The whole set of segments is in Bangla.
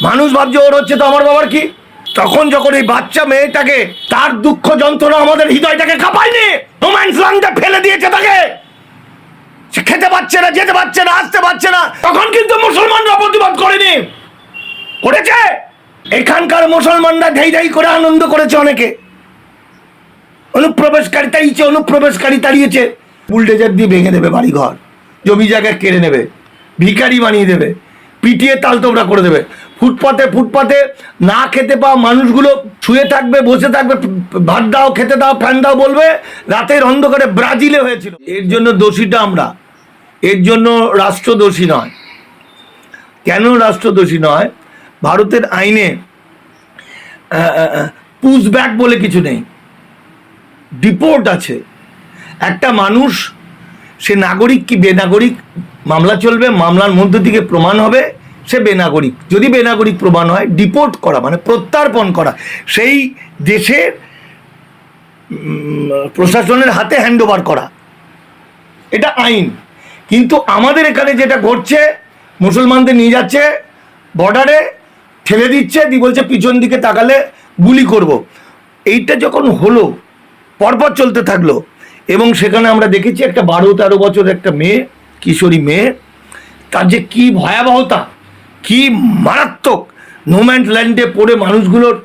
মানুষ ভাবছে ওর হচ্ছে তো আমার বাবার কি। তখন যখন এই বাচ্চা মেয়েটাকে তার দুঃখ যন্ত্রণা আমাদের হৃদয়টাকে কাঁপায়নি, রোম্যান্স ল্যান্ডে ফেলে দিয়েছে তাকে, সে খেতে পাচ্ছে না, যেতে পারছে না, আসতে পারছে না, তখন কিন্তু মুসলমানরা প্রতিবাদ করেনি, করেছে। এখানকার মুসলমানরা ঢেই ঢেই করে আনন্দ করেছে, অনেকে অনুপ্রবেশকারী তাড়িয়েছে, অনুপ্রবেশকারী তাড়িয়েছে, বুলডেজার দিয়ে ভেঙে দেবে বাড়িঘর, জমি জায়গা কেড়ে নেবে, ভিখারি বানিয়ে দেবে, পিটিয়ে তালতোবড়া করে দেবে। ফুটপাতে ফুটপাতে না খেতে পাওয়া মানুষগুলো শুয়ে থাকবে, বসে থাকবে, ভাত দাও, খেতে দাও, ফ্যান দাও বলবে। রাতের অন্ধকারে ব্রাজিলে হয়েছিল। এর জন্য দোষীটা আমরা, এর জন্য রাষ্ট্র দোষী নয়। কেন রাষ্ট্র দোষী নয়? ভারতের আইনে পুশব্যাক বলে কিছু নেই, ডিপোর্ট আছে। একটা মানুষ সে নাগরিক কি বেনাগরিক মামলা চলবে, মামলার মধ্য থেকে প্রমাণ হবে সে বেনাগরিক। যদি বেনাগরিক প্রমাণ হয়, ডিপোর্ট করা মানে প্রত্যার্পণ করা, সেই দেশের প্রশাসনের হাতে হ্যান্ডওভার করা, এটা আইন। কিন্তু আমাদের এখানে যেটা ঘটছে, মুসলমানদের নিয়ে যাচ্ছে বর্ডারে, ঠেলে দিচ্ছে, দিয়ে বলছে পিছন দিকে তাকালে গুলি করব। এইটা যখন হলো, পরপর চলতে থাকলো, এবং সেখানে আমরা দেখেছি একটা 12-13 বছরের একটা মেয়ে, কিশোরী মেয়ে, তার যে কি ভয়াবহতা, কি মারাত্মক। নোম্যান্স ল্যান্ডে পড়ে মানুষগুলোর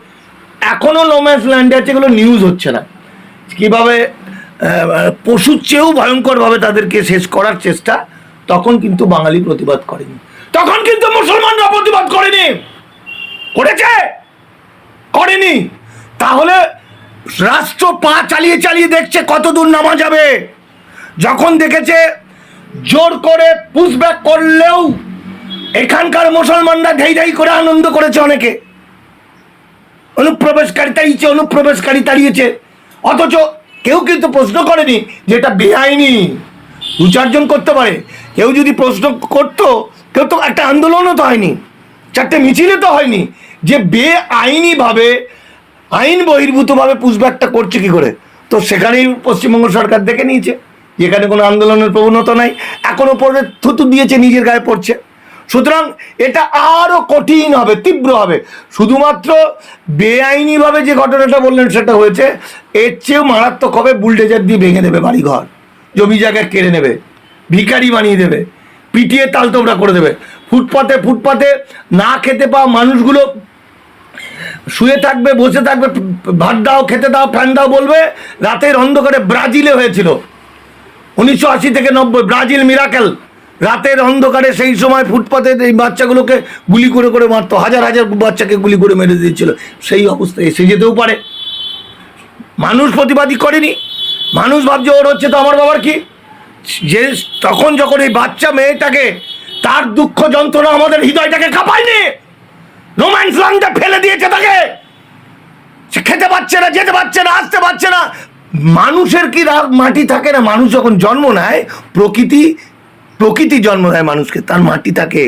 এখনও নোম্যান্স ল্যান্ডে আছে, এগুলো নিউজ হচ্ছে না, কীভাবে পশুর চেয়েও ভয়ঙ্করভাবে তাদেরকে শেষ করার চেষ্টা। তখন কিন্তু বাঙালি প্রতিবাদ করেনি, তখন কিন্তু মুসলমানরা প্রতিবাদ করেনি, করেছে? করেনি। তাহলে রাষ্ট্র পা চালিয়ে চালিয়ে দেখছে কত দূর নামা যাবে। যখন দেখেছে জোর করে পুশব্যাক করলেও এখানকার মুসলমানরা ঢেই ঢেই করে আনন্দ করেছে, অনেকে অনুপ্রবেশকারী তাড়িয়েছে, অনুপ্রবেশকারী তাড়িয়েছে, অথচ কেউ কিন্তু প্রশ্ন করেনি যে এটা বেআইনি। 2-4 জন করতে পারে, কেউ যদি প্রশ্ন করতো, কেউ তো একটা আন্দোলনও তো হয়নি, 4টে মিছিলে তো হয়নি, যে বেআইনিভাবে আইন বহির্ভূতভাবে পুশব্যাকটা করছে কি করে। তো সেখানেই পশ্চিমবঙ্গ সরকার দেখে নিয়েছে, যেখানে কোনো আন্দোলনের প্রবণতা নাই, এখনো পরে থুতু দিয়েছে, নিজের গায়ে পড়ছে। সুতরাং এটা আরও কঠিন হবে, তীব্র হবে। শুধুমাত্র বেআইনিভাবে যে ঘটনাটা বললেন সেটা হয়েছে, এর চেয়েও মারাত্মক হবে, বুলডেজার দিয়ে ভেঙে দেবে বাড়িঘর, জমি জায়গা কেড়ে নেবে, ভিখারি বানিয়ে দেবে, পিটিয়ে তালতোবড়া করে দেবে। ফুটপাতে ফুটপাতে না খেতে পাওয়া মানুষগুলো শুয়ে থাকবে, বসে থাকবে, ভাত দাও, খেতে দাও, ফ্যান দাও বলবে। রাতের অন্ধকারে ব্রাজিলে হয়েছিল 1980 থেকে 90, ব্রাজিল মিরাকেল। রাতের অন্ধকারে সেই সময় ফুটপাতে এই বাচ্চাগুলোকে গুলি করে করে মারতো, হাজার হাজার বাচ্চাকে গুলি করে মেরে দিয়েছিল। সেই অবস্থায় এসে যেতেও পারে। মানুষ প্রতিবাদী করেনি, মানুষ ভাবছে ওর হচ্ছে তো আমার বাবার কি। যে তখন যখন এই বাচ্চা মেয়েটাকে তার দুঃখ যন্ত্রণা আমাদের হৃদয়টাকে কাঁপায়নি, রোম্যান্স ল্যান্ডে ফেলে দিয়েছে তাকে, সে খেতে পাচ্ছে না, যেতে পারছে না, আসতে পারছে না। মানুষের কি মাটি থাকে না? মানুষ যখন জন্ম নেয়, প্রকৃতি জন্ম দেয় মানুষকে, তার মাটি থাকে।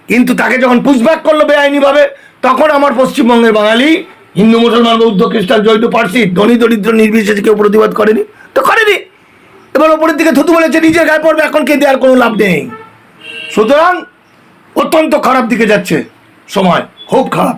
কিন্তু তাকে যখন পুশব্যাক করলো বেআইনিভাবে, তখন আমার পশ্চিমবঙ্গের বাঙালি, হিন্দু, মুসলমান, বৌদ্ধ, খ্রিস্টান, জৈন, পার্সি, ধনী দরিদ্র নির্বিশেষে কেউ প্রতিবাদ করেনি, তো করেনি। এবার ওপরের দিকে থুতু বলেছে, নিজের গায়ে পড়বে, এখন কে দেওয়ার কোনো লাভ নেই। সুতরাং অত্যন্ত খারাপ দিকে যাচ্ছে সময়, খুব খারাপ।